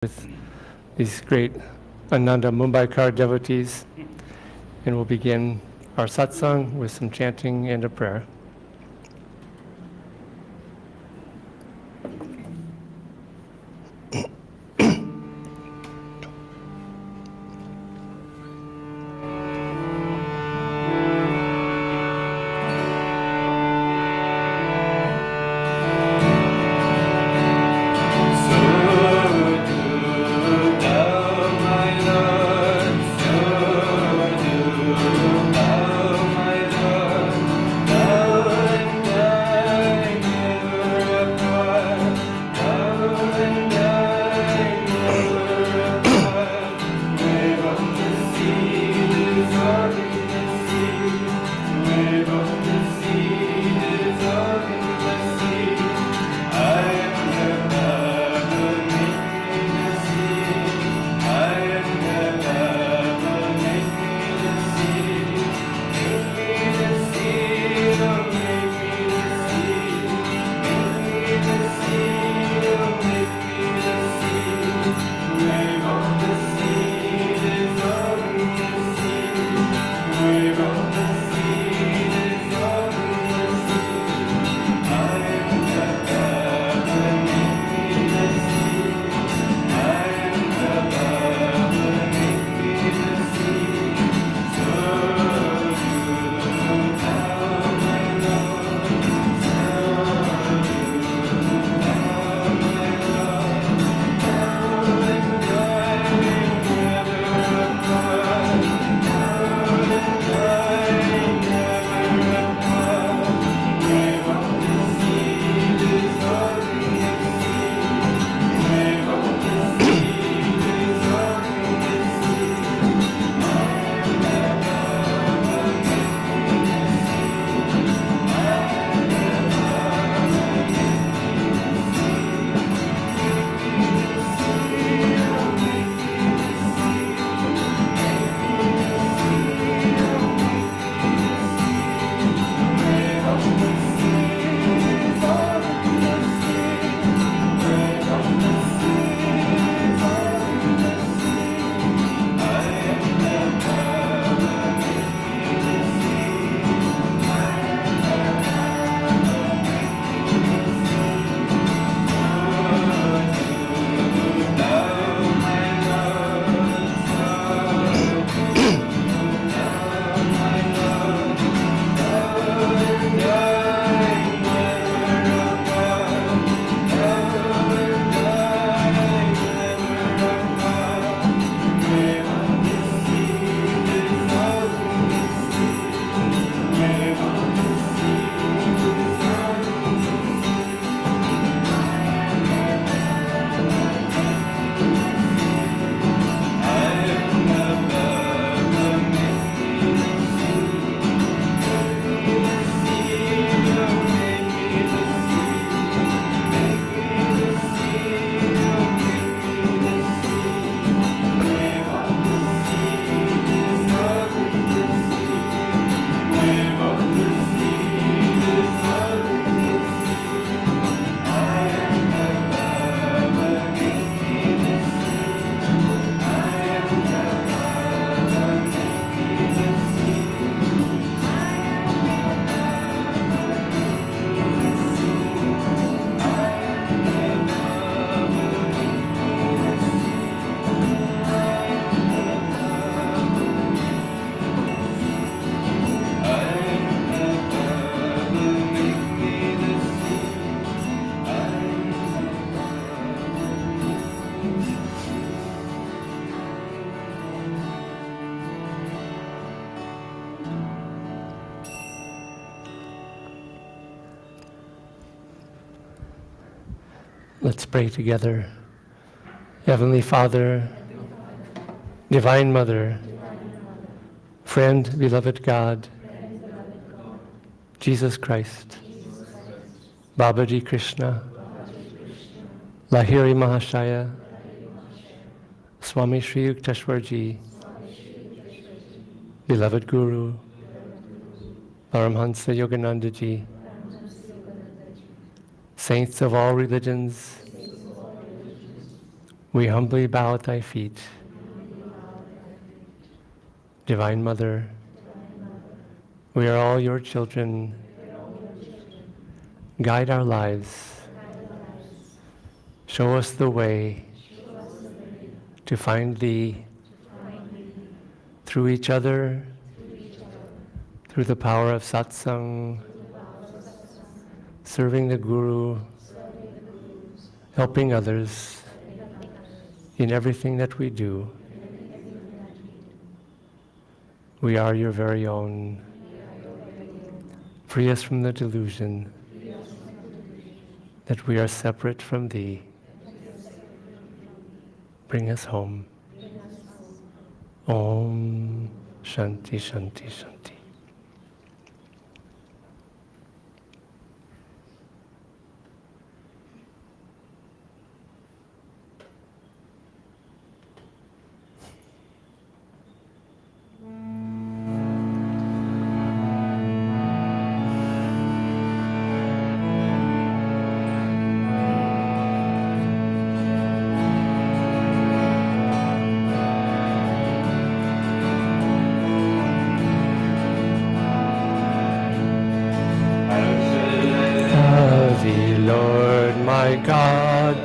with these great Ananda Mumbaikar devotees, and we'll begin our satsang with some chanting and a prayer. Let's pray together. Heavenly Father, Divine Mother, friend, beloved God, Jesus Christ, Babaji Krishna, Lahiri Mahashaya, Swami Sri Yukteswarji, beloved Guru, Paramhansa Yogananda Ji, saints of all religions, We humbly bow at thy feet. Divine Mother, we are all your children. Guide our lives. Show us the way to find thee through each other, through the power of satsang, serving the Guru, helping others in everything that we do. We are your very own. Free us from the delusion that we are separate from thee. Bring us home. Om Shanti Shanti Shanti. God,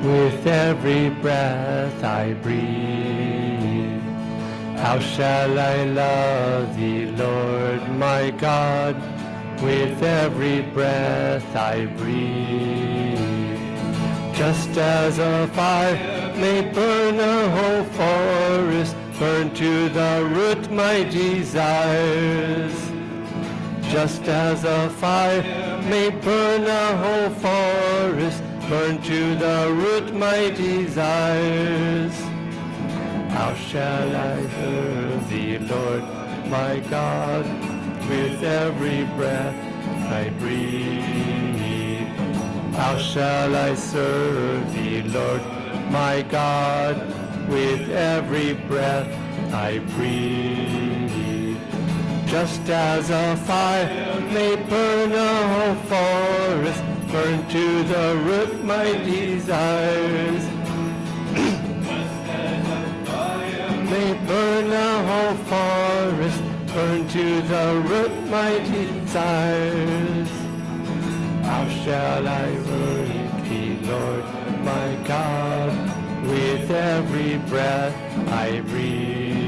with every breath I breathe. How shall I love thee, Lord, my God, with every breath I breathe. Just as a fire may burn a whole forest, burn to the root my desires. Just as a fire may burn a whole forest, burn to the root my desires. How shall I serve thee, Lord, my God, with every breath I breathe? How shall I serve thee, Lord, my God, with every breath I breathe? Just as a fire may burn a whole forest, burn to the root my desires. May burn a whole forest, burn to the root my desires. How shall I worship thee, Lord, my God, with every breath I breathe?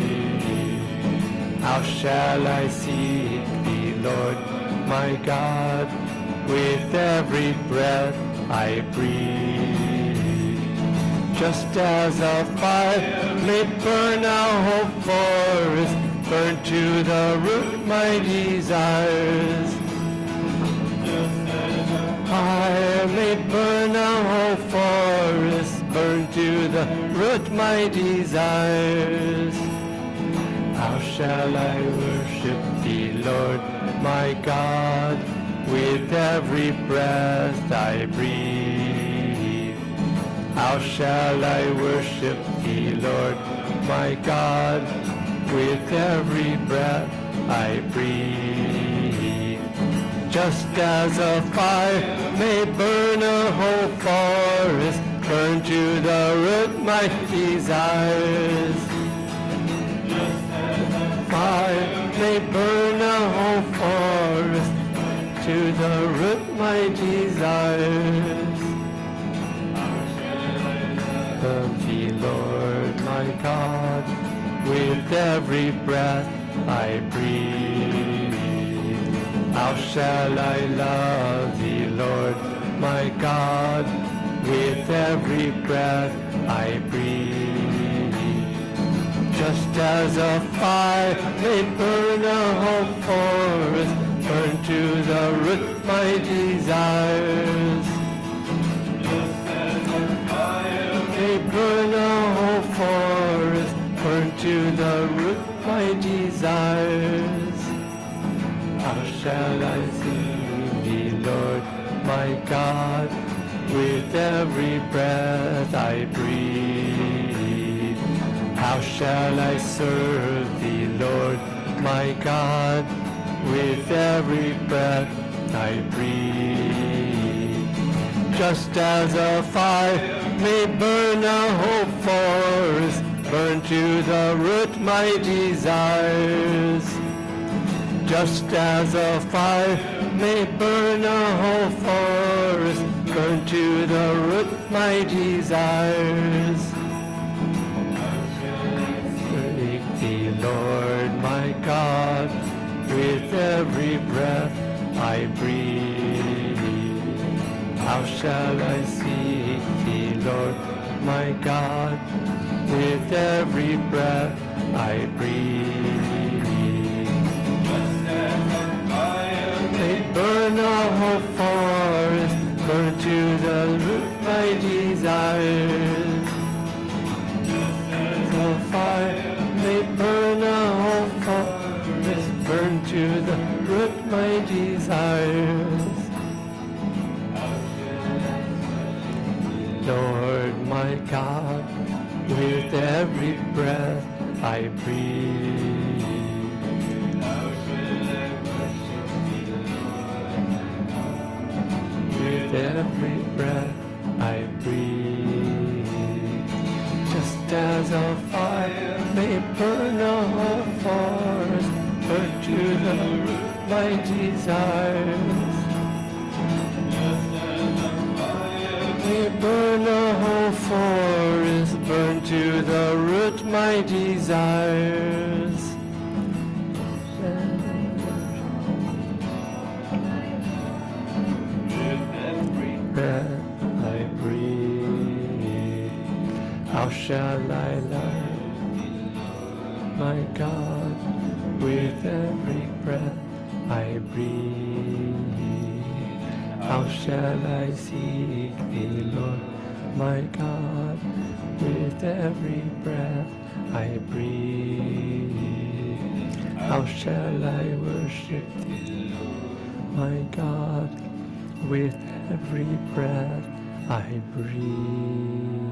How shall I seek thee, Lord, my God, with every breath I breathe? Just as a fire may burn a whole forest, burn to the root my desires. Fire may burn a whole forest, burn to the root my desires. How shall I worship thee, Lord, my God, with every breath I breathe? How shall I worship thee, Lord, my God, with every breath I breathe? Just as a fire may burn a whole forest, burn to the root my desires. Fire may burn a whole forest, to the root my desires. Love thee, Lord, my God, with every breath I breathe. How shall I love thee, Lord, my God, with every breath I breathe? Just as a fire may burn a whole forest, burn to the root my desires. May burn a whole forest, burn to the root my desires. How shall I see thee, Lord, my God, with every breath I breathe? How shall I serve thee, Lord, my God, with every breath I breathe? Just as a fire may burn a whole forest, burn to the root my desires. Just as a fire may burn a whole forest, burn to the root my desires. Seek thee, Lord my God, with every breath I breathe. How shall I seek thee, Lord my God, with every breath I breathe? May burn a whole forest, burn to the root my desires. The fire may burn a whole forest, burn to the root my desires. Lord my God, with every breath I breathe. With every breath I breathe. Just as a fire may burn a whole forest, burn to the root my desires. May burn a whole forest, burn to the root my desires. Breath I breathe. How shall I love my God with every breath I breathe? How shall I seek thee, Lord my God, with every breath I breathe? How shall I worship thee, my God, with every breath I breathe?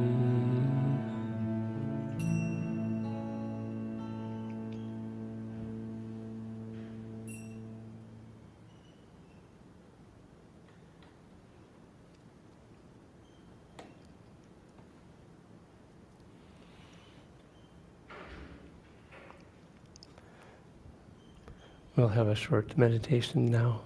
We'll have a short meditation now.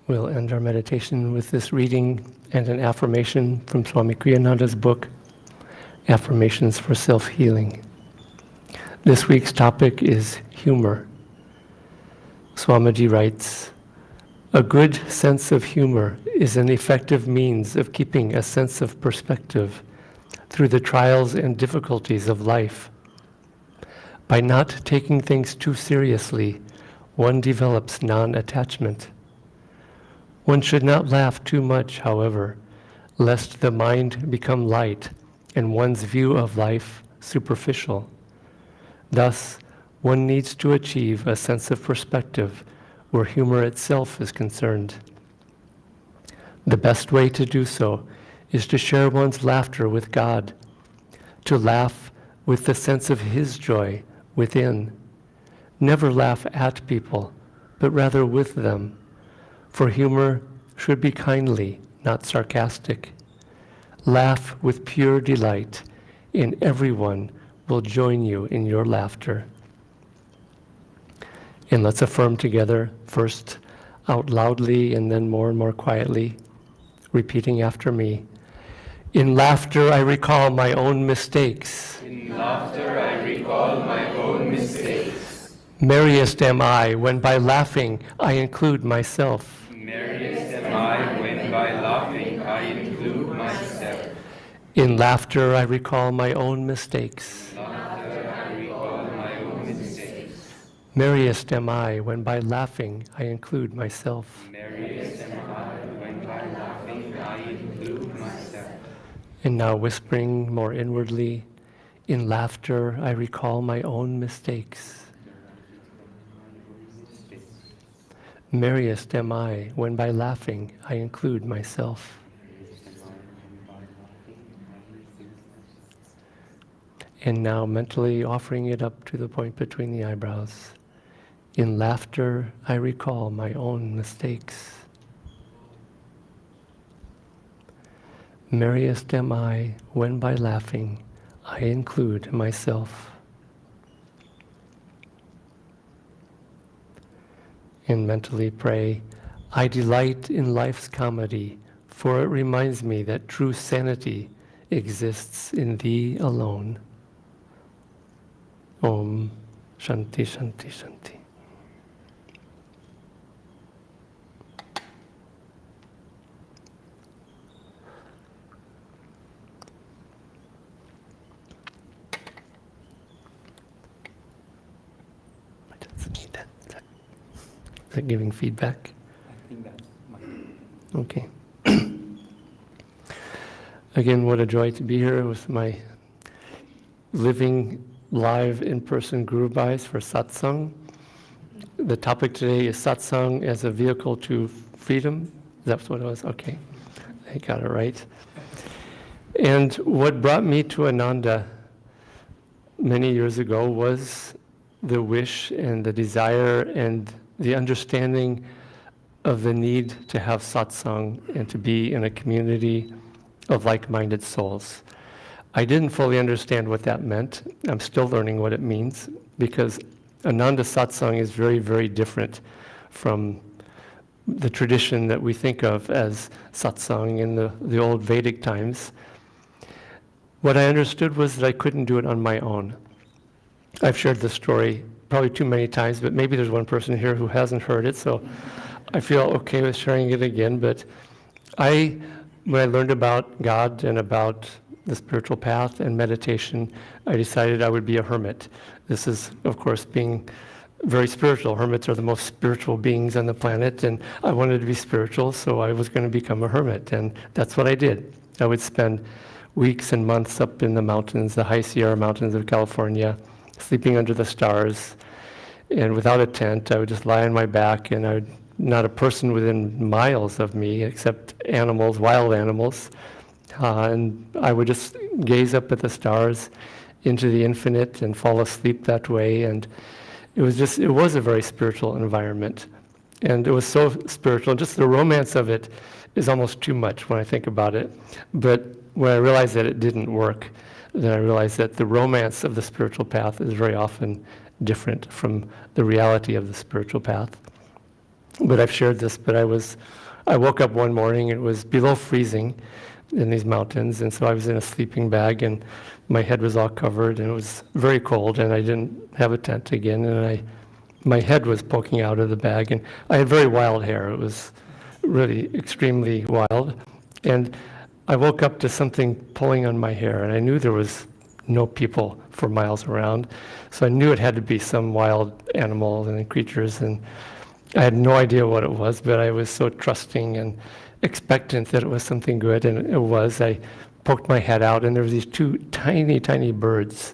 We'll end our meditation with this reading and an affirmation from Swami Kriyananda's book, Affirmations for Self-Healing. This week's topic is humor. Swamiji writes, "A good sense of humor is an effective means of keeping a sense of perspective through the trials and difficulties of life. By not taking things too seriously, one develops non-attachment. One should not laugh too much, however, lest the mind become light and one's view of life superficial. Thus, one needs to achieve a sense of perspective where humor itself is concerned. The best way to do so is to share one's laughter with God, to laugh with the sense of His joy within. Never laugh at people, but rather with them, for humor should be kindly, not sarcastic. Laugh with pure delight, and everyone will join you in your laughter." And let's affirm together, first out loudly and then more and more quietly, repeating after me. In laughter I recall my own mistakes. In laughter I recall my own mistakes. Merriest am I when by laughing I include myself. Merriest am I when by laughing I include myself. In laughter I recall my own mistakes. In laughter I recall my own mistakes. Merriest am I when by laughing I include myself. Merriest am I when by laughing I include myself. And now whispering more inwardly, in laughter I recall my own mistakes. Merriest am I when by laughing I include myself. And now mentally offering it up to the point between the eyebrows. In laughter I recall my own mistakes. Merriest am I when by laughing I include myself. And mentally pray, I delight in life's comedy, for it reminds me that true sanity exists in Thee alone. Om Shanti Shanti Shanti. Is that giving feedback? I think that's mine. Okay. Again, what a joy to be here with my living live in-person Guru Bhais for Satsang. The topic today is Satsang as a vehicle to freedom. That's what it was? Okay. I got it right. And what brought me to Ananda many years ago was the wish and the desire and the understanding of the need to have satsang and to be in a community of like-minded souls. I didn't fully understand what that meant. I'm still learning what it means, because Ananda satsang is very, very different from the tradition that we think of as satsang in the old Vedic times. What I understood was that I couldn't do it on my own. I've shared this story probably too many times, but maybe there's one person here who hasn't heard it, so I feel okay with sharing it again. But when I learned about God and about the spiritual path and meditation, I decided I would be a hermit. This is, of course, being very spiritual. Hermits are the most spiritual beings on the planet, and I wanted to be spiritual, so I was going to become a hermit, and that's what I did. I would spend weeks and months up in the mountains, the high Sierra Mountains of California, sleeping under the stars, and without a tent. I would just lie on my back, and not a person within miles of me except animals, wild animals, and I would just gaze up at the stars into the infinite and fall asleep that way. And it was a very spiritual environment, and it was so spiritual. Just the romance of it is almost too much when I think about it. But when I realized that it didn't work, then I realized that the romance of the spiritual path is very often different from the reality of the spiritual path. but I've shared this, but I woke up one morning, it was below freezing in these mountains, and so I was in a sleeping bag, and my head was all covered, and it was very cold, and I didn't have a tent again, and my head was poking out of the bag, and I had very wild hair. It was really extremely wild, and I woke up to something pulling on my hair, and I knew there was no people for miles around, so I knew it had to be some wild animal and creatures, and I had no idea what it was, but I was so trusting and expectant that it was something good, and it was. I poked my head out, and there were these two tiny, tiny birds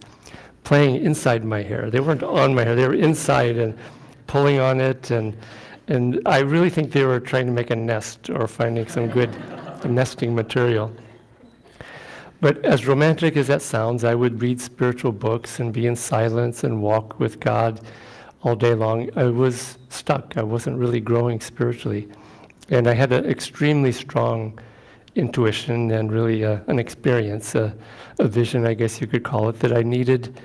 playing inside my hair. They weren't on my hair, they were inside and pulling on it, and I really think they were trying to make a nest or finding some good nesting material. But as romantic as that sounds, I would read spiritual books and be in silence and walk with God all day long. I was stuck. I wasn't really growing spiritually. And I had an extremely strong intuition and really an experience, a vision, I guess you could call it, that I needed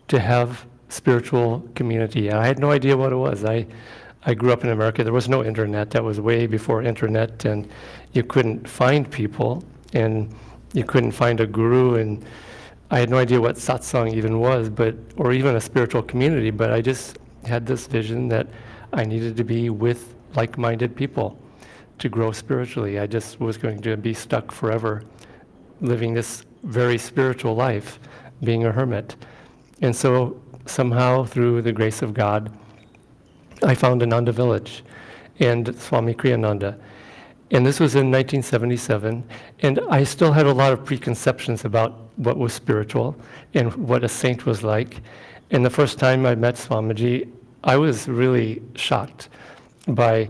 to have spiritual community. And I had no idea what it was. I grew up in America. There was no internet. That was way before internet, and you couldn't find people, and you couldn't find a guru, and I had no idea what satsang even was, or even a spiritual community, but I just had this vision that I needed to be with like-minded people to grow spiritually. I just was going to be stuck forever living this very spiritual life, being a hermit. And so somehow, through the grace of God, I found Ananda Village and Swami Kriyananda. And this was in 1977, and I still had a lot of preconceptions about what was spiritual and what a saint was like. And the first time I met Swamiji, I was really shocked by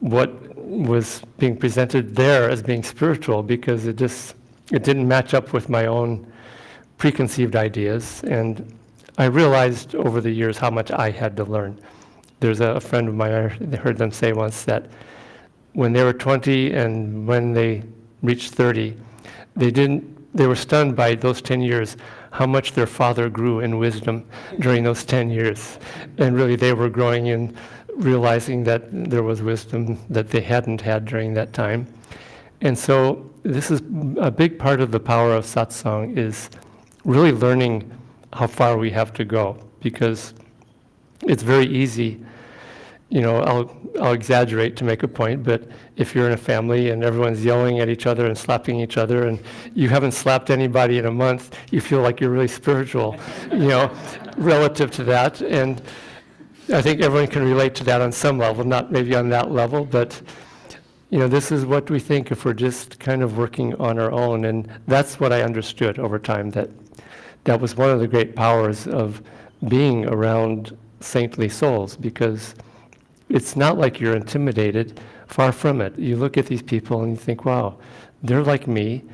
what was being presented there as being spiritual, because it didn't match up with my own preconceived ideas. And I realized over the years how much I had to learn. There's a friend of mine, I heard them say once that when they were 20 and when they reached 30, they were stunned by those 10 years, how much their father grew in wisdom during those 10 years. And really they were growing in realizing that there was wisdom that they hadn't had during that time. And so this is a big part of the power of satsang, is really learning how far we have to go, because it's very easy, I'll exaggerate to make a point, but if you're in a family and everyone's yelling at each other and slapping each other, and you haven't slapped anybody in a month, you feel like you're really spiritual, relative to that. And I think everyone can relate to that on some level, not maybe on that level, but this is what we think if we're just kind of working on our own. And that's what I understood over time, that was one of the great powers of being around saintly souls, because it's not like you're intimidated, far from it. You look at these people and you think, wow, they're like me,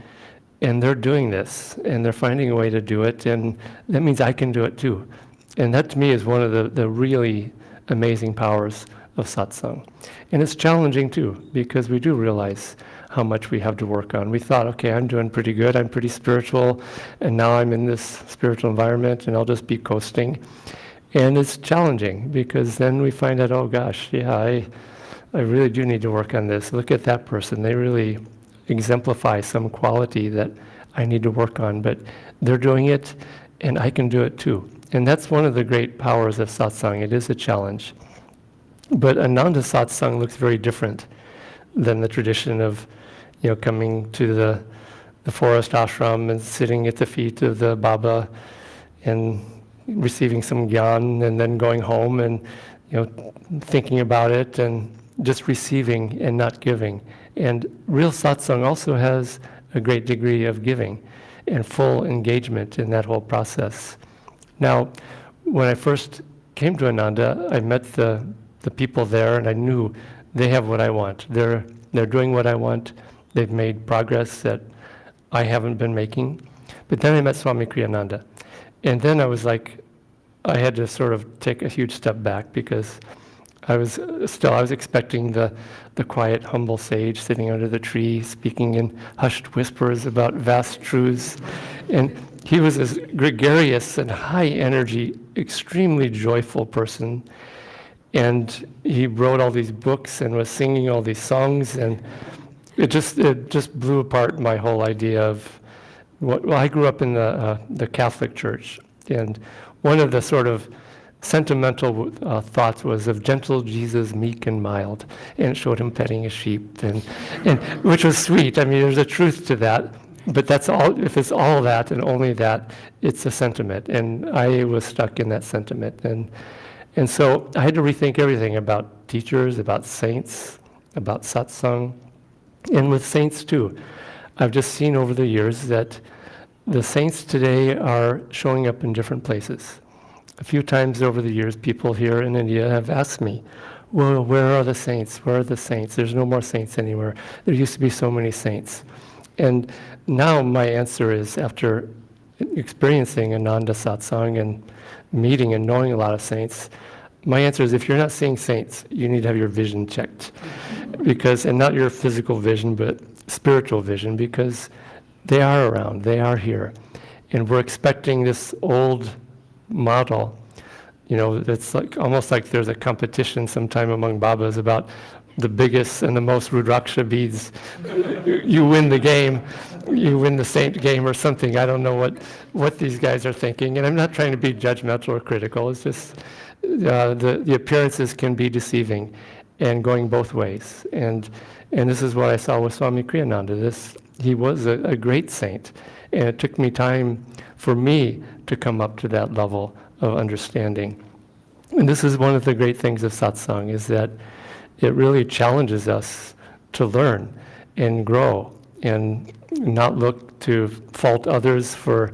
and they're doing this, and they're finding a way to do it, and that means I can do it too. And that to me is one of the really amazing powers of satsang. And it's challenging too, because we do realize how much we have to work on. We thought, okay, I'm doing pretty good, I'm pretty spiritual, and now I'm in this spiritual environment and I'll just be coasting. And it's challenging, because then we find out, oh gosh, yeah, I really do need to work on this. Look at that person. They really exemplify some quality that I need to work on, but they're doing it and I can do it too. And that's one of the great powers of satsang. It is a challenge. But Ananda satsang looks very different than the tradition of, coming to the forest ashram and sitting at the feet of the Baba and receiving some gyan, and then going home and thinking about it and just receiving and not giving. And real satsang also has a great degree of giving and full engagement in that whole process. Now, when I first came to Ananda, I met the people there, and I knew they have what I want. They're doing what I want. They've made progress that I haven't been making. But then I met Swami Kriyananda. And then I was like, I had to sort of take a huge step back, because I was expecting the quiet, humble sage sitting under the tree, speaking in hushed whispers about vast truths. And he was this gregarious and high energy, extremely joyful person. And he wrote all these books and was singing all these songs, and it just blew apart my whole idea of what. Well, I grew up in the Catholic Church, and one of the sort of sentimental thoughts was of gentle Jesus, meek and mild, and it showed him petting a sheep, and which was sweet. I mean, there's a truth to that, but that's all. If it's all that and only that, it's a sentiment, and I was stuck in that sentiment, and so I had to rethink everything about teachers, about saints, about satsang, and with saints too. I've just seen over the years that the saints today are showing up in different places. A few times over the years, people here in India have asked me, well, where are the saints? Where are the saints? There's no more saints anywhere. There used to be so many saints. And now my answer is, after experiencing Ananda Satsang and meeting and knowing a lot of saints, my answer is, if you're not seeing saints, you need to have your vision checked. Because, and not your physical vision, but spiritual vision, because they are around, they are here. And we're expecting this old model, you know, it's like almost like there's a competition sometime among Babas about the biggest and the most Rudraksha beads. You win the game, you win the saint game or something. I don't know what these guys are thinking, and I'm not trying to be judgmental or critical. It's just the appearances can be deceiving and going both ways. And this is what I saw with Swami Kriyananda. He was a great saint, and it took me time for me to come up to that level of understanding. And this is one of the great things of satsang, is that it really challenges us to learn and grow and not look to fault others for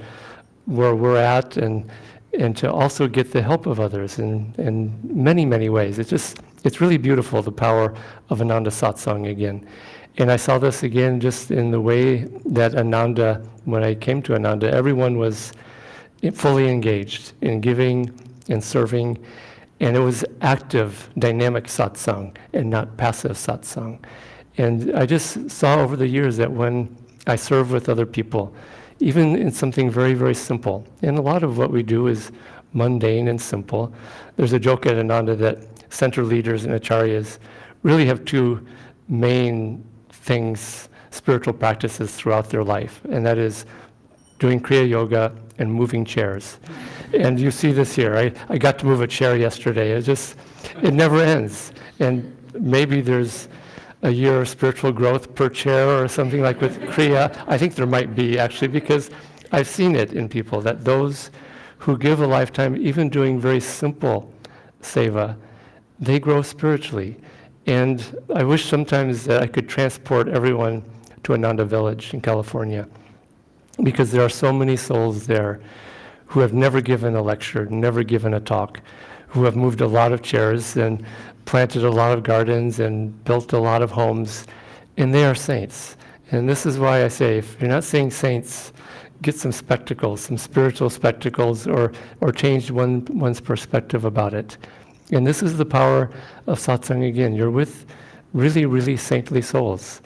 where we're at, and to also get the help of others in many, many ways. It's really beautiful, the power of Ananda Satsang again. And I saw this again just in the way that Ananda, when I came to Ananda, everyone was fully engaged in giving and serving, and it was active, dynamic satsang and not passive satsang. And I just saw over the years that when I serve with other people, even in something very, very simple, and a lot of what we do is mundane and simple. There's a joke at Ananda that center leaders and acharyas really have two main things, spiritual practices throughout their life, and that is doing Kriya Yoga and moving chairs. And you see this here. I got to move a chair yesterday. It never ends. And maybe there's a year of spiritual growth per chair or something like with Kriya. I think there might be, actually, because I've seen it in people, that those who give a lifetime, even doing very simple seva, they grow spiritually. And I wish sometimes that I could transport everyone to Ananda Village in California, because there are so many souls there who have never given a lecture, never given a talk, who have moved a lot of chairs and planted a lot of gardens and built a lot of homes, and they are saints. And this is why I say, if you're not seeing saints, get some spectacles, some spiritual spectacles, or change one's perspective about it. And this is the power of satsang again. You're with really, really saintly souls.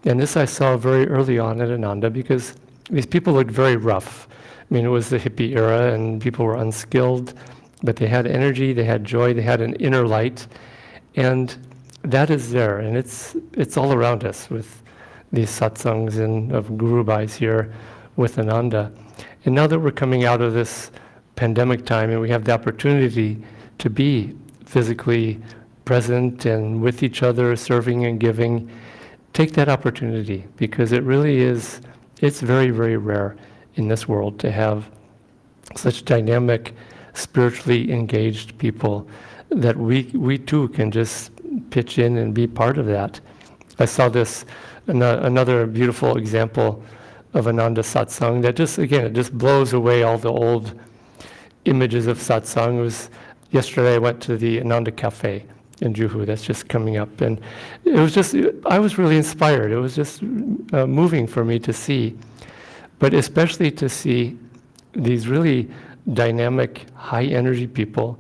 And this I saw very early on at Ananda, because these people looked very rough. I mean, it was the hippie era, and people were unskilled, but they had energy, they had joy, they had an inner light, and that is there, and it's all around us with these satsangs and of Guru Bhais here with Ananda. And now that we're coming out of this pandemic time and we have the opportunity to be physically present and with each other, serving and giving, take that opportunity, because it really is, it's very, very rare in this world to have such dynamic, spiritually engaged people that we too can just pitch in and be part of that. I saw this, another beautiful example of Ananda Satsang that just, again, it just blows away all the old images of satsang. It was yesterday I went to the Ananda Cafe in Juhu, that's just coming up, and it was just, I was really inspired. It was just moving for me to see, but especially to see these really dynamic, high energy people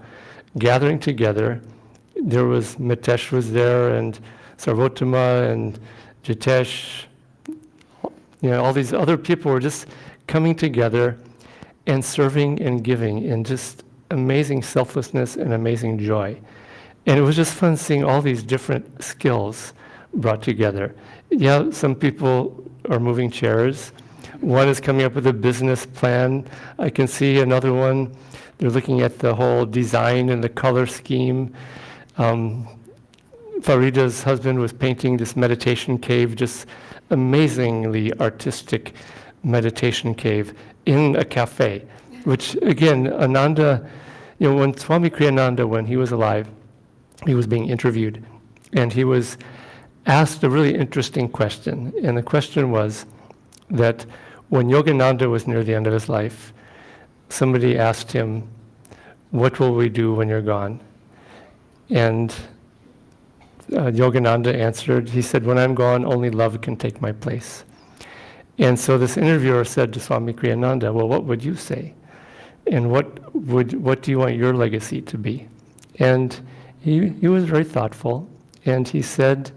gathering together. There was Mitesh was there, and Sarvotama and Jitesh, all these other people were just coming together and serving and giving in just amazing selflessness and amazing joy. And it was just fun seeing all these different skills brought together. Yeah, some people are moving chairs. One is coming up with a business plan. I can see another one, they're looking at the whole design and the color scheme. Farida's husband was painting this meditation cave, just amazingly artistic meditation cave in a cafe, which again, Ananda, when Swami Kriyananda, when he was alive, he was being interviewed, and he was asked a really interesting question. And the question was that when Yogananda was near the end of his life, somebody asked him, "What will we do when you're gone?" And Yogananda answered, he said, "When I'm gone, only love can take my place." And so this interviewer said to Swami Kriyananda, "Well, what would you say? And what do you want your legacy to be?" And he was very thoughtful, and he said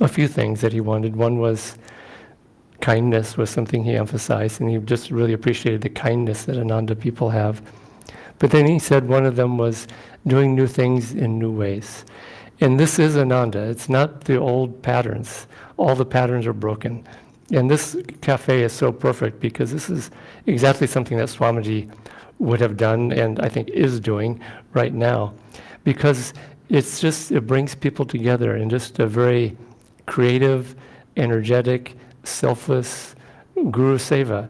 a few things that he wanted. One was kindness was something he emphasized, and he just really appreciated the kindness that Ananda people have. But then he said one of them was doing new things in new ways. And this is Ananda. It's not the old patterns. All the patterns are broken. And this cafe is so perfect because this is exactly something that Swamiji would have done, and I think is doing right now. Because it brings people together in just a very creative, energetic, selfless Guru Seva.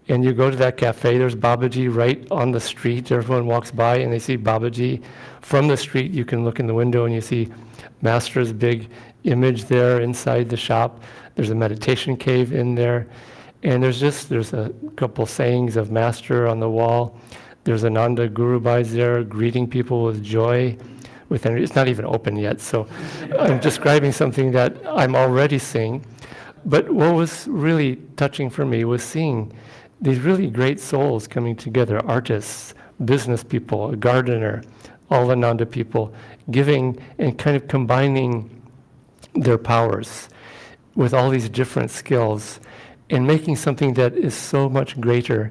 And you go to that cafe, there's Babaji right on the street. Everyone walks by and they see Babaji. From the street, you can look in the window and you see Master's big image there inside the shop. There's a meditation cave in there. And there's a couple sayings of Master on the wall. There's Ananda Gurubai there greeting people with joy. It's not even open yet, so I'm describing something that I'm already seeing. But what was really touching for me was seeing these really great souls coming together, artists, business people, a gardener, all Ananda people, giving and kind of combining their powers with all these different skills and making something that is so much greater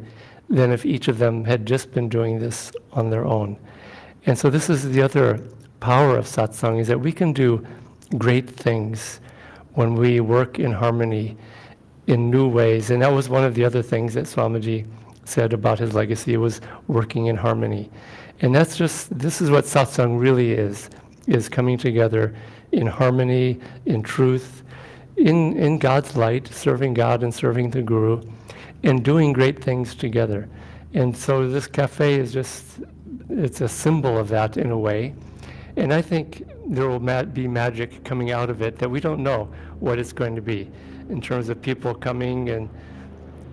than if each of them had just been doing this on their own. And so this is the other power of satsang, is that we can do great things when we work in harmony in new ways. And that was one of the other things that Swamiji said about his legacy, was working in harmony. And this is what satsang really is coming together in harmony, in truth, in God's light, serving God and serving the Guru, and doing great things together. And so this cafe is it's a symbol of that in a way. And I think there will be magic coming out of it that we don't know what it's going to be, in terms of people coming and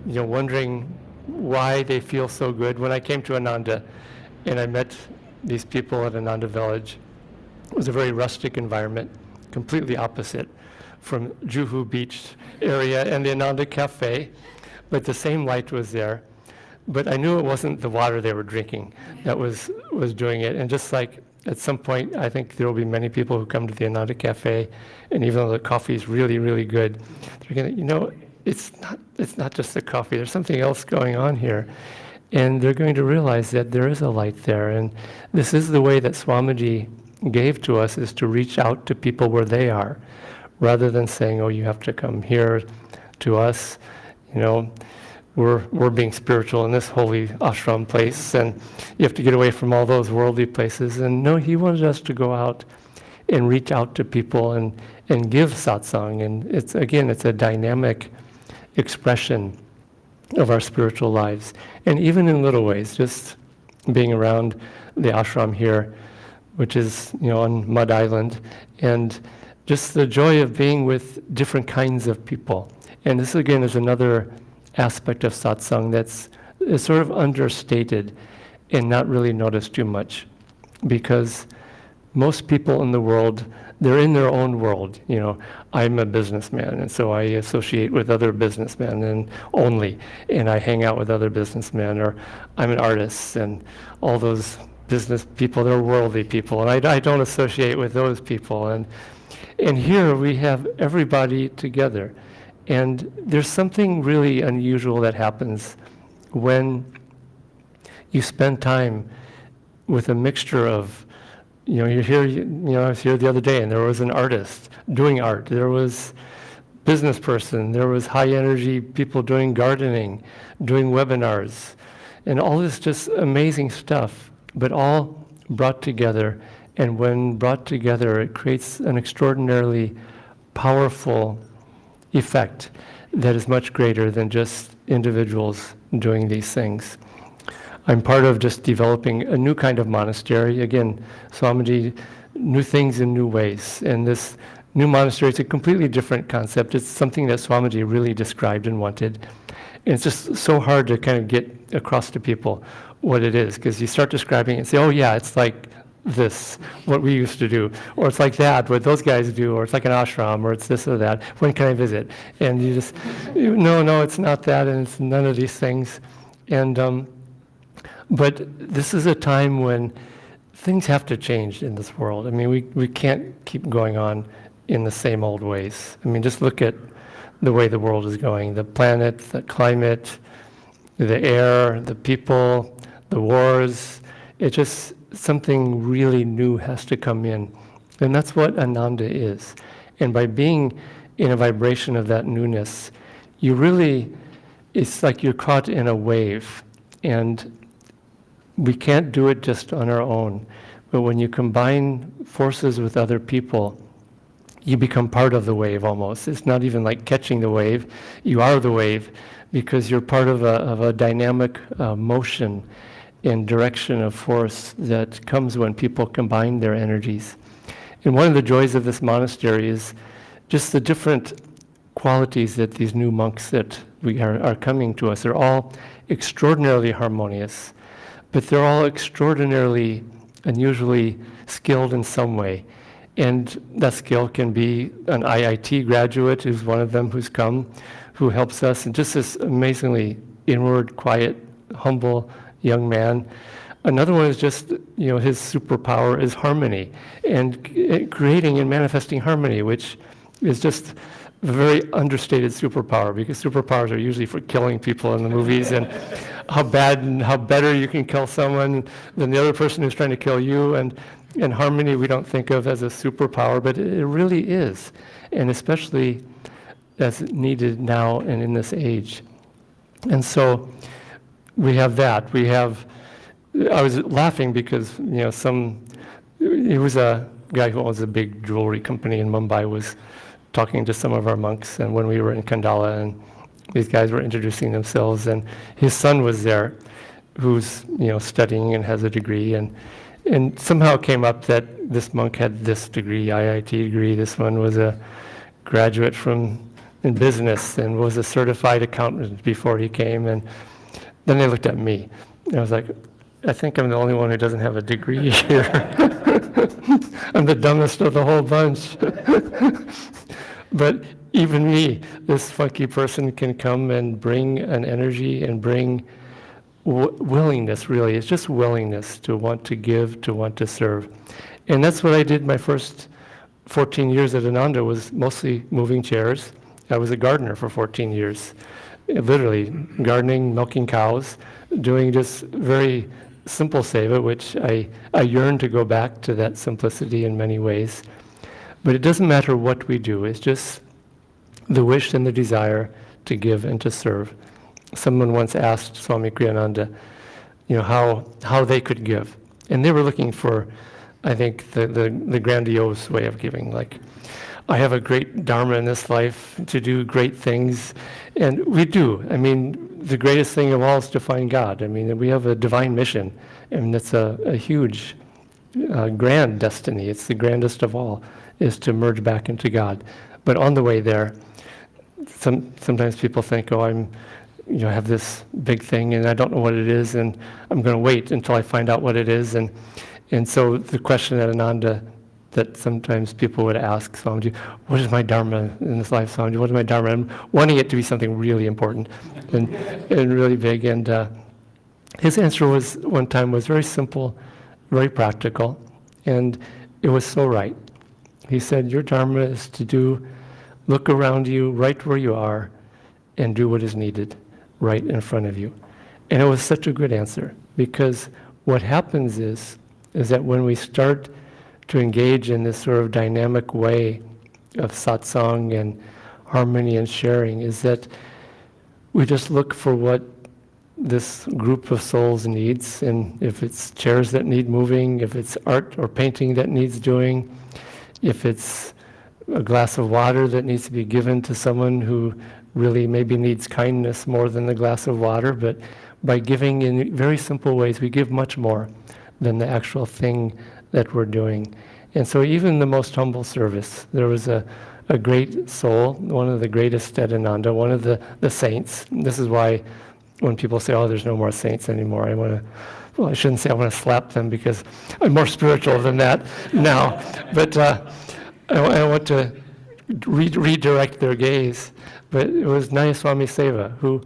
wondering why they feel so good. When I came to Ananda and I met these people at Ananda Village, it was a very rustic environment, completely opposite from Juhu Beach area and the Ananda Cafe, but the same light was there. But I knew it wasn't the water they were drinking that was doing it. And just like at some point, I think there will be many people who come to the Ananda Cafe, and even though the coffee is really, really good, they're going to, it's not just the coffee, there's something else going on here. And they're going to realize that there is a light there. And this is the way that Swamiji gave to us, is to reach out to people where they are, rather than saying, oh, you have to come here to us, we're being spiritual in this holy ashram place, and you have to get away from all those worldly places. And no, he wanted us to go out and reach out to people and give satsang. And it's a dynamic expression of our spiritual lives. And even in little ways, just being around the ashram here, which is on Mud Island, and just the joy of being with different kinds of people. And this again is another aspect of satsang is sort of understated and not really noticed too much, because most people in the world, they're in their own world. I'm a businessman, and so I associate with other businessmen and I hang out with other businessmen, or I'm an artist, and all those business people, they're worldly people, and I don't associate with those people. And here we have everybody together. And there's something really unusual that happens when you spend time with a mixture of, I was here the other day, and there was an artist doing art. There was business person. There was high energy people doing gardening, doing webinars, and all this just amazing stuff, but all brought together. And when brought together, it creates an extraordinarily powerful effect that is much greater than just individuals doing these things. I'm part of just developing a new kind of monastery. Again, Swamiji, new things in new ways. And this new monastery is a completely different concept. It's something that Swamiji really described and wanted. And it's just so hard to kind of get across to people what it is, because you start describing it and say, oh yeah, it's like this, what we used to do, or it's like that, what those guys do, or it's like an ashram, or it's this or that, when can I visit? And you just, no, it's not that, and it's none of these things. And but this is a time when things have to change in this world. I mean, we can't keep going on in the same old ways. I mean, just look at the way the world is going, the planet, the climate, the air, the people, the wars. It just, something really new has to come in. And that's what Ananda is. And by being in a vibration of that newness, you really, it's like you're caught in a wave. And we can't do it just on our own. But when you combine forces with other people, you become part of the wave almost. It's not even like catching the wave. You are the wave because you're part of a dynamic motion and direction of force that comes when people combine their energies. And one of the joys of this monastery is just the different qualities that these new monks that we are coming to us. They're all extraordinarily harmonious, but they're all extraordinarily, unusually skilled in some way. And that skill can be an IIT graduate, who's one of them who's come, who helps us, and just this amazingly inward, quiet, humble young man. Another one is just, his superpower is harmony, and creating and manifesting harmony, which is just a very understated superpower, because superpowers are usually for killing people in the movies, and how bad and how better you can kill someone than the other person who's trying to kill you. And harmony we don't think of as a superpower, but it really is, and especially as needed now and in this age. And so we have that. I was laughing because, it was a guy who owns a big jewelry company in Mumbai was talking to some of our monks, and when we were in Kandala, and these guys were introducing themselves, and his son was there, who's, studying and has a degree, and somehow it came up that this monk had this degree, IIT degree. This one was a graduate in business and was a certified accountant before he came. And then they looked at me. And I was like, I think I'm the only one who doesn't have a degree here. I'm the dumbest of the whole bunch. But even me, this funky person, can come and bring an energy and bring willingness, really. It's just willingness to want to give, to want to serve. And that's what I did my first 14 years at Ananda, was mostly moving chairs. I was a gardener for 14 years, literally gardening, milking cows, doing just very simple seva, which I yearn to go back to that simplicity in many ways. But it doesn't matter what we do, it's just the wish and the desire to give and to serve. Someone once asked Swami Kriyananda, how they could give. And they were looking for, I think, the grandiose way of giving. Like, I have a great dharma in this life to do great things. And we do. I mean, the greatest thing of all is to find God. I mean, we have a divine mission. And it's a huge, grand destiny. It's the grandest of all, is to merge back into God. But on the way there, sometimes people think, I have this big thing and I don't know what it is, and I'm going to wait until I find out what it is. And so the question at Ananda that sometimes people would ask Swamiji, what is my dharma in this life, Swamiji? What is my dharma? I'm wanting it to be something really important and really big. And his answer one time was very simple, very practical, and it was so right. He said, your dharma is to look around you right where you are and do what is needed right in front of you. And it was such a good answer, because what happens is that when we start to engage in this sort of dynamic way of satsang and harmony and sharing is that we just look for what this group of souls needs, and if it's chairs that need moving, if it's art or painting that needs doing, if it's a glass of water that needs to be given to someone who really maybe needs kindness more than the glass of water, but by giving in very simple ways, we give much more than the actual thing that we're doing. And so even the most humble service, there was a great soul, one of the greatest at Ananda, one of the saints. This is why when people say, oh, there's no more saints anymore, I shouldn't say I want to slap them because I'm more spiritual than that now. But I want to redirect their gaze. But it was Nayaswami Seva who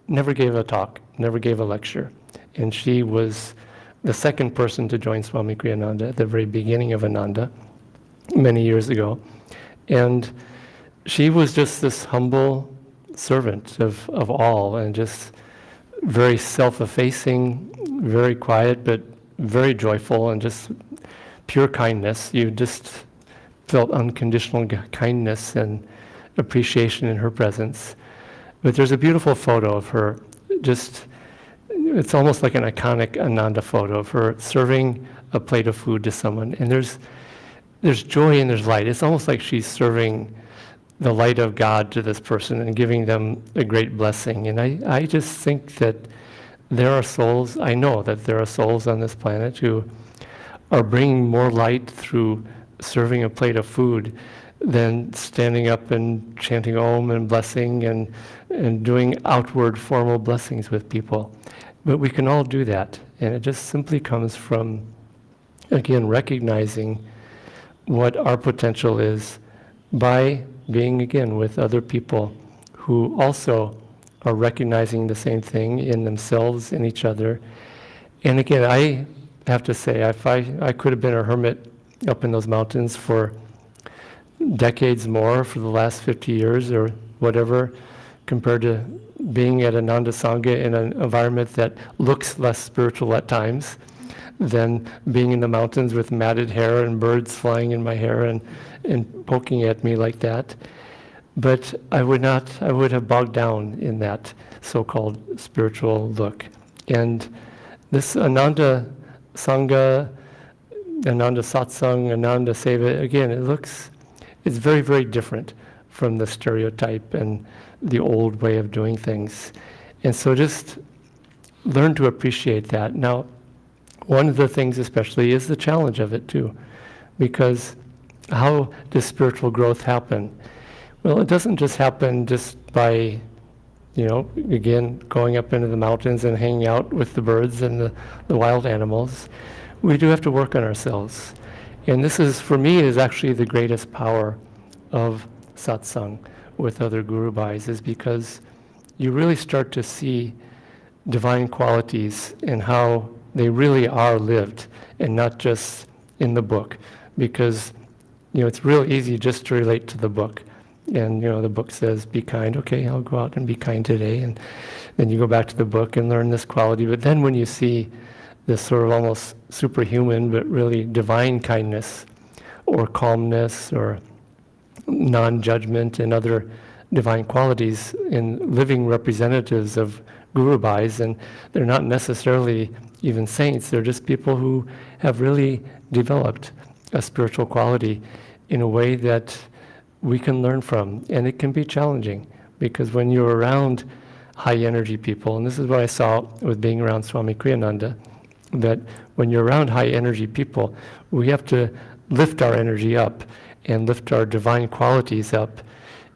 never gave a talk, never gave a lecture. And she was the second person to join Swami Kriyananda at the very beginning of Ananda, many years ago. And she was just this humble servant of all, and just very self-effacing, very quiet, but very joyful, and just pure kindness. You just felt unconditional kindness and appreciation in her presence. But there's a beautiful photo of her, it's almost like an iconic Ananda photo of her serving a plate of food to someone. And there's joy and there's light. It's almost like she's serving the light of God to this person and giving them a great blessing. And I just think that there are souls, I know that there are souls on this planet who are bringing more light through serving a plate of food than standing up and chanting Om and blessing and doing outward formal blessings with people. But we can all do that. And it just simply comes from, again, recognizing what our potential is by being, again, with other people who also are recognizing the same thing in themselves and each other. And again, I have to say, if I could have been a hermit up in those mountains for decades more, for the last 50 years or whatever, compared to being at Ananda Sangha in an environment that looks less spiritual at times than being in the mountains with matted hair and birds flying in my hair and poking at me like that. But I would have bogged down in that so-called spiritual look. And this Ananda Sangha, Ananda Satsang, Ananda Seva, again, it's very, very different from the stereotype and the old way of doing things. And so just learn to appreciate that. Now, one of the things especially is the challenge of it too, because how does spiritual growth happen? Well, it doesn't just happen just by, again, going up into the mountains and hanging out with the birds and the wild animals. We do have to work on ourselves. And this is, for me, is actually the greatest power of satsang with other Guru Bhais, is because you really start to see divine qualities and how they really are lived and not just in the book. Because, it's real easy just to relate to the book. And, the book says, be kind. Okay, I'll go out and be kind today. And then you go back to the book and learn this quality. But then when you see this sort of almost superhuman but really divine kindness or calmness or non-judgment and other divine qualities in living representatives of Guru Bhais, and they're not necessarily even saints, they're just people who have really developed a spiritual quality in a way that we can learn from. And it can be challenging, because when you're around high energy people, and this is what I saw with being around Swami Kriyananda, that when you're around high energy people, we have to lift our energy up and lift our divine qualities up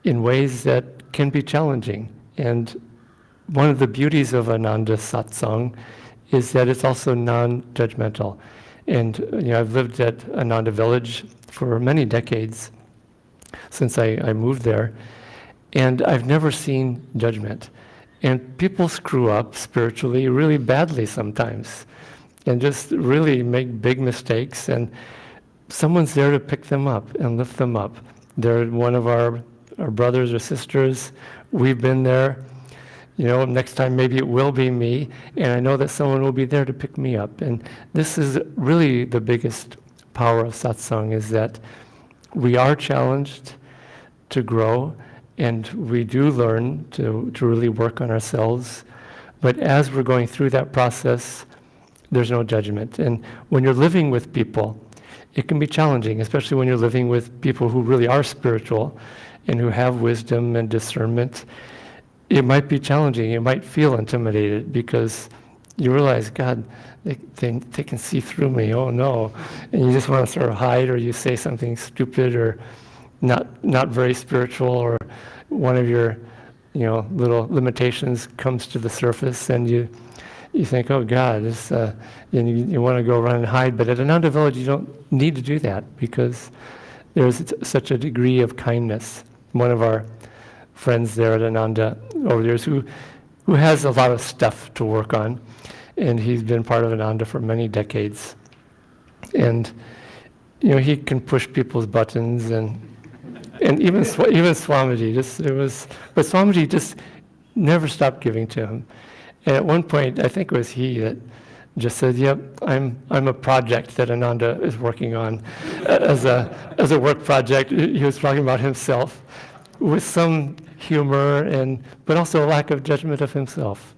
in ways that can be challenging. And one of the beauties of Ananda Satsang is that it's also non-judgmental. And I've lived at Ananda Village for many decades since I moved there, and I've never seen judgment. And people screw up spiritually really badly sometimes, and just really make big mistakes, and someone's there to pick them up and lift them up. They're one of our brothers or sisters. We've been there. Next time maybe it will be me, and I know that someone will be there to pick me up. And this is really the biggest power of satsang is that we are challenged to grow, and we do learn to really work on ourselves. But as we're going through that process, there's no judgment. And when you're living with people, it can be challenging, especially when you're living with people who really are spiritual and who have wisdom and discernment. It might be challenging. You might feel intimidated because you realize, God, they can see through me. Oh no! And you just want to sort of hide, or you say something stupid or not very spiritual, or one of your little limitations comes to the surface, and you think, oh God, this, and you want to go run and hide. But at Ananda Village, you don't need to do that because there's such a degree of kindness. One of our friends there at Ananda over the years who has a lot of stuff to work on, and he's been part of Ananda for many decades. And he can push people's buttons, and even Swamiji but Swamiji just never stopped giving to him. And at one point, I think it was he that just said, "Yep, I'm a project that Ananda is working on as a work project." He was talking about himself with some humor but also a lack of judgment of himself.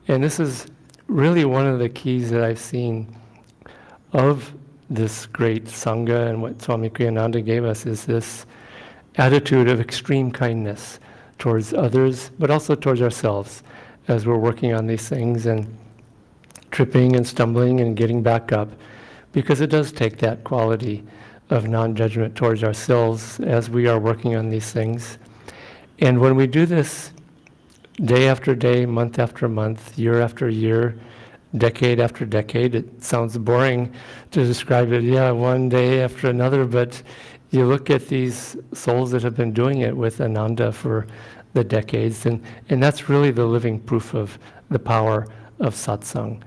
And this is really one of the keys that I've seen of this great Sangha, and what Swami Kriyananda gave us is this attitude of extreme kindness towards others, but also towards ourselves as we're working on these things and tripping and stumbling and getting back up, because it does take that quality of non-judgment towards ourselves as we are working on these things. And when we do this day after day, month after month, year after year, decade after decade, it sounds boring to describe it, one day after another, but you look at these souls that have been doing it with Ananda for the decades, and that's really the living proof of the power of satsang.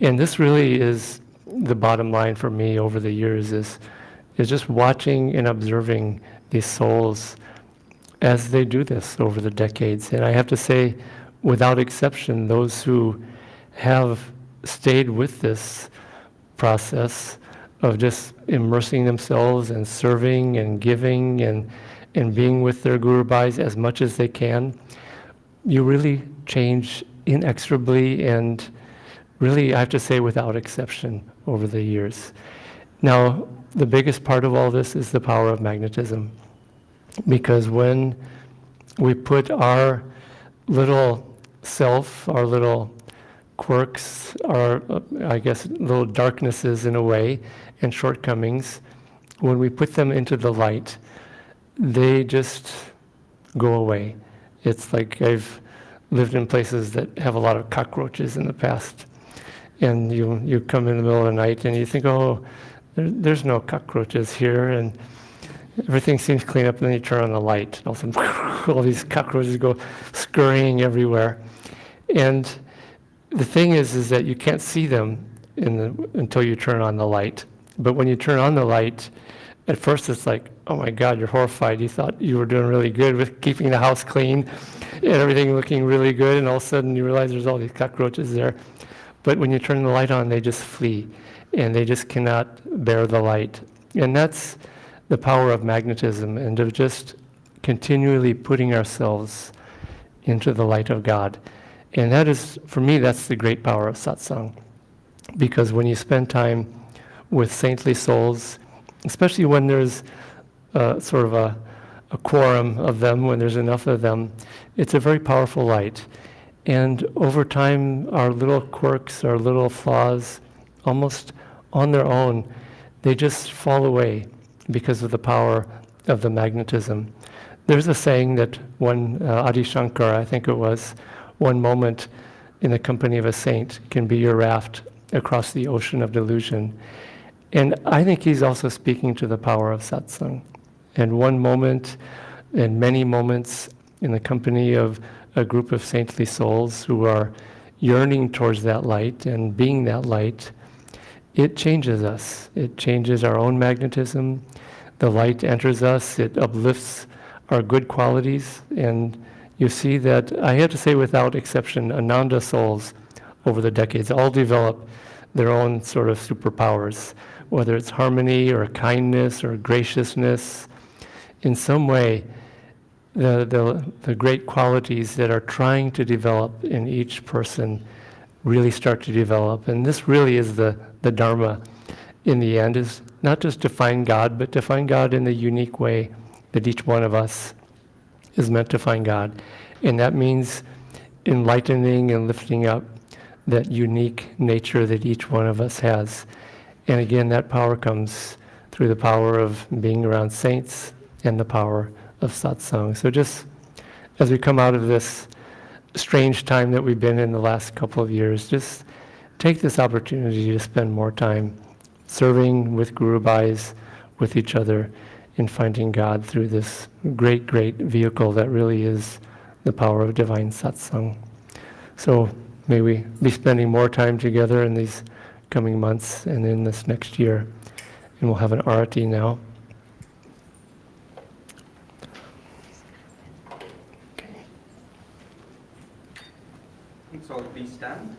And this really is the bottom line for me over the years, is just watching and observing these souls as they do this over the decades. And I have to say, without exception, those who have stayed with this process of just immersing themselves and serving and giving and being with their Guru Bhais as much as they can, you really change inexorably, and really, I have to say, without exception over the years. Now, the biggest part of all this is the power of magnetism, because when we put our little self, our little quirks, our, little darknesses in a way, and shortcomings, when we put them into the light, they just go away. It's like I've lived in places that have a lot of cockroaches in the past, and you come in the middle of the night and you think, oh, there's no cockroaches here, and everything seems clean up, and then you turn on the light, and all of a sudden, all these cockroaches go scurrying everywhere. And the thing is that you can't see them until you turn on the light. But when you turn on the light, at first it's like, oh my God, you're horrified. You thought you were doing really good with keeping the house clean and everything looking really good, and all of a sudden you realize there's all these cockroaches there. But when you turn the light on, they just flee, and they just cannot bear the light. And that's the power of magnetism, and of just continually putting ourselves into the light of God. And that is, for me, that's the great power of satsang. Because when you spend time with saintly souls, especially when there's sort of a quorum of them, when there's enough of them, it's a very powerful light. And over time, our little quirks, our little flaws, almost on their own, they just fall away because of the power of the magnetism. There's a saying that one Adi Shankar, I think it was, one moment in the company of a saint can be your raft across the ocean of delusion. And I think he's also speaking to the power of satsang. And one moment, and many moments in the company of a group of saintly souls who are yearning towards that light and being that light, it changes us. It changes our own magnetism. The light enters us. It uplifts our good qualities. And you see that, I have to say without exception, Ananda souls over the decades all develop their own sort of superpowers. whether it's harmony or kindness or graciousness, in some way, the great qualities that are trying to develop in each person really start to develop. And this really is the Dharma in the end, is not just to find God, but to find God in the unique way that each one of us is meant to find God. And that means enlightening and lifting up that unique nature that each one of us has. And again, that power comes through the power of being around saints and the power of satsang. So just as we come out of this strange time that we've been in the last couple of years, just take this opportunity to spend more time serving with Guru Bhais, with each other, and finding God through this great, great vehicle that really is the power of divine satsang. So may we be spending more time together in these coming months and in this next year. And we'll have an arati now. Okay. So please stand.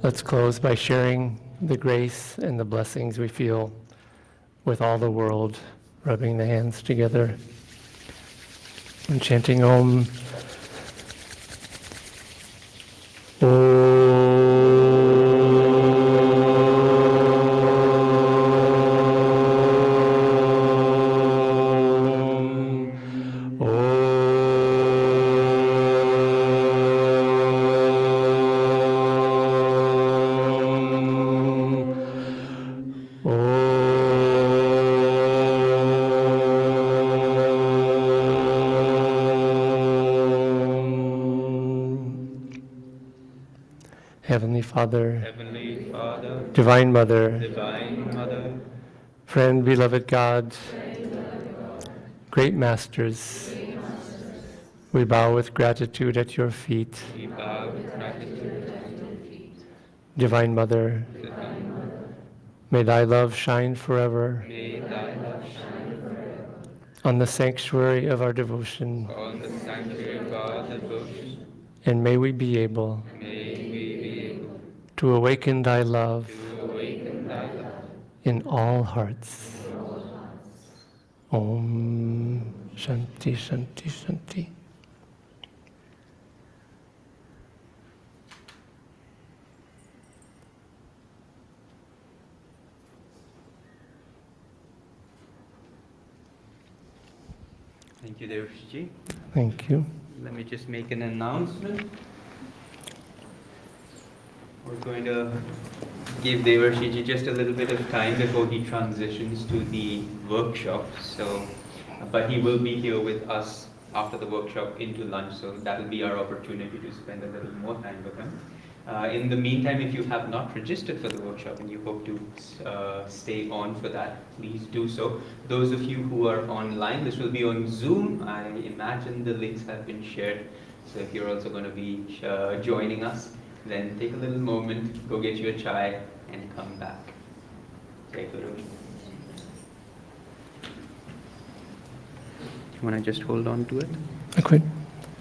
Let's close by sharing the grace and the blessings we feel with all the world, rubbing the hands together and chanting Om. Heavenly Father, Divine Mother, Friend, beloved God, great Masters, we bow with gratitude at your feet. Divine Mother, May thy love shine forever May thy love shine on the sanctuary of our devotion, on the sanctuary of our devotion. and may we be able May we be able to awaken thy love to awaken thy love. in all hearts. Om Shanti Shanti Shanti. Thank you, Devarshi. Thank you. Let me just make an announcement. We're going to give Devarshi just a little bit of time before he transitions to the workshop. So, but he will be here with us after the workshop into lunch, so that will be our opportunity to spend a little more time with him. In the meantime, if you have not registered for the workshop and you hope to stay on for that, please do so. Those of you who are online, this will be on Zoom. I imagine the links have been shared. So if you're also going to be joining us, then take a little moment, go get you a chai, and come back. Jai Guru. You want to just hold on to it? Okay.